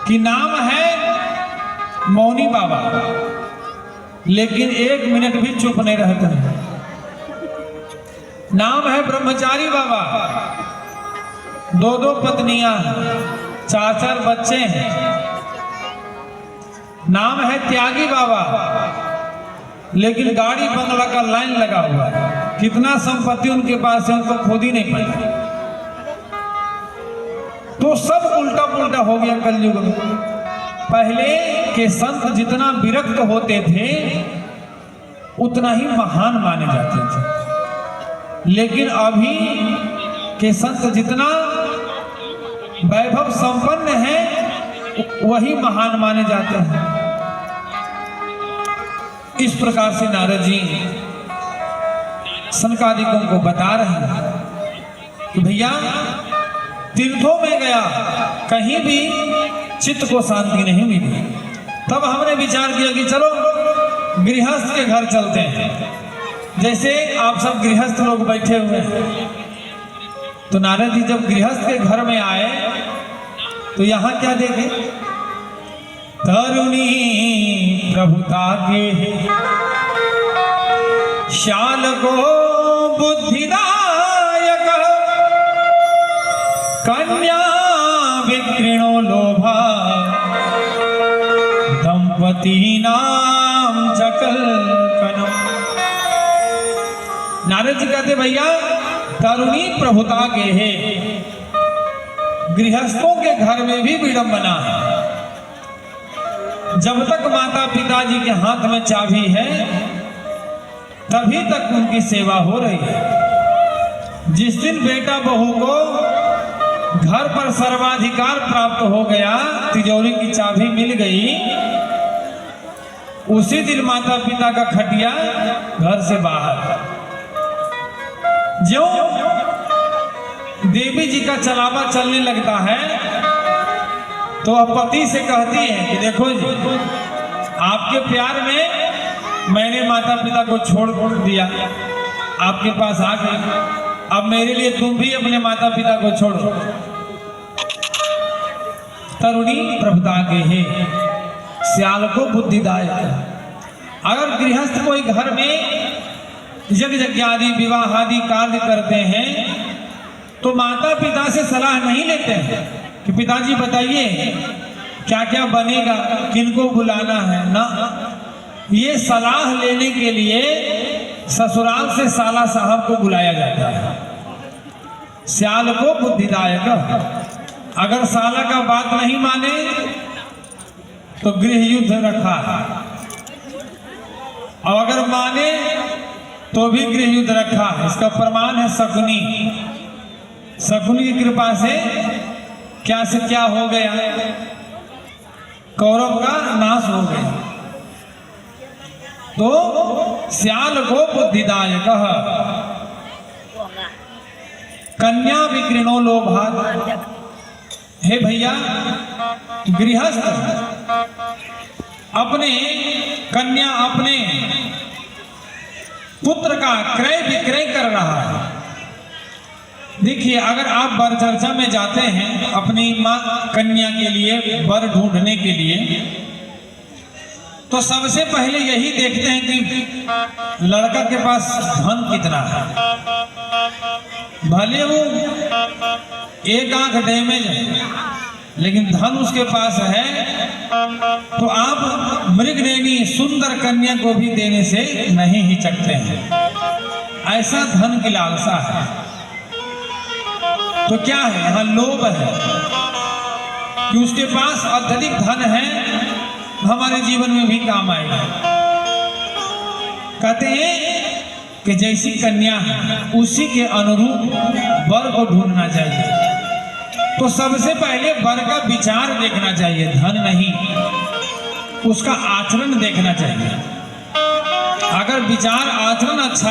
कि नाम है मौनी बाबा, लेकिन 1 मिनट भी चुप नहीं रहते हैं। नाम है ब्रह्मचारी बाबा, 2 पत्नियां, 4 बच्चे हैं। नाम है त्यागी बाबा, लेकिन गाड़ी बंगला का लाइन लगा हुआ है। कितना संपत्ति उनके पास है उनको खुद ही नहीं पता। तो सब उल्टा पुल्टा हो गया कलयुग में। पहले के संत जितना विरक्त होते थे उतना ही महान माने जाते थे, लेकिन अभी के संत जितना वैभव संपन्न है वही महान माने जाते हैं। इस प्रकार से नारद जी सनकादिकों को बता रहे हैं कि भैया तीर्थों में गया, कहीं भी चित्त को शांति नहीं मिली। तब हमने विचार किया कि चलो गृहस्थ के घर चलते हैं। जैसे आप सब गृहस्थ लोग बैठे हुए हैं, तो नारद जी जब गृहस्थ के घर में आए तो यहाँ क्या देखे? तरुणी प्रभुता के शाल को बुद्धिदायक कन्या विकृणो लोभा दंपति नाम चकल कनम। नारद जी कहते भैया तरुणी प्रभुता के है, गृहस्थों के घर में भी विडंबना है। जब तक माता पिताजी के हाथ में चाबी है तभी तक उनकी सेवा हो रही है। जिस दिन बेटा बहू को घर पर सर्वाधिकार प्राप्त हो गया, तिजोरी की चाबी मिल गई, उसी दिन माता पिता का खटिया घर से बाहर। जो देवी जी का चलावा चलने लगता है तो वह पति से कहती है कि देखो जी, आपके प्यार में मैंने माता पिता को छोड़ दिया, आपके पास आ गई, अब मेरे लिए तुम भी अपने माता पिता को छोड़ो। तरुणी प्रभुता के है, श्याल को बुद्धिदायक। अगर गृहस्थ कोई घर में यज्ञ आदि विवाह आदि कार्य करते हैं तो माता पिता से सलाह नहीं लेते हैं कि पिताजी बताइए क्या क्या बनेगा, किनको बुलाना है ना। ये सलाह लेने के लिए ससुराल से साला साहब को बुलाया जाता है। श्याल को बुद्धिदायक। अगर साला का बात नहीं माने तो गृह युद्ध रखा है, और अगर माने तो भी गृह युद्ध रखा है। इसका प्रमाण है शकुनी। शकुनी की कृपा से क्या हो गया, कौरव का नाश हो गया। तो श्याल को बुद्धिदायक कन्या विकृणो लोभात। हे भैया गृहस्थ अपने कन्या अपने पुत्र का क्रय विक्रय कर रहा है। देखिए अगर आप वर चर्चा में जाते हैं अपनी मां कन्या के लिए वर ढूंढने के लिए, तो सबसे पहले यही देखते हैं कि लड़का के पास धन कितना है। भले वो एक आंख डैमेज है लेकिन धन उसके पास है, तो आप मृगनेनी सुंदर कन्या को भी देने से नहीं हिचकते हैं। ऐसा धन की लालसा है। तो क्या है, यहाँ लोभ है कि उसके पास अत्यधिक धन है, हमारे जीवन में भी काम आएगा। कहते हैं कि जैसी कन्या है उसी के अनुरूप वर को ढूंढना चाहिए। तो सबसे पहले वर का विचार देखना चाहिए, धन नहीं, उसका आचरण देखना चाहिए। अगर विचार आचरण अच्छा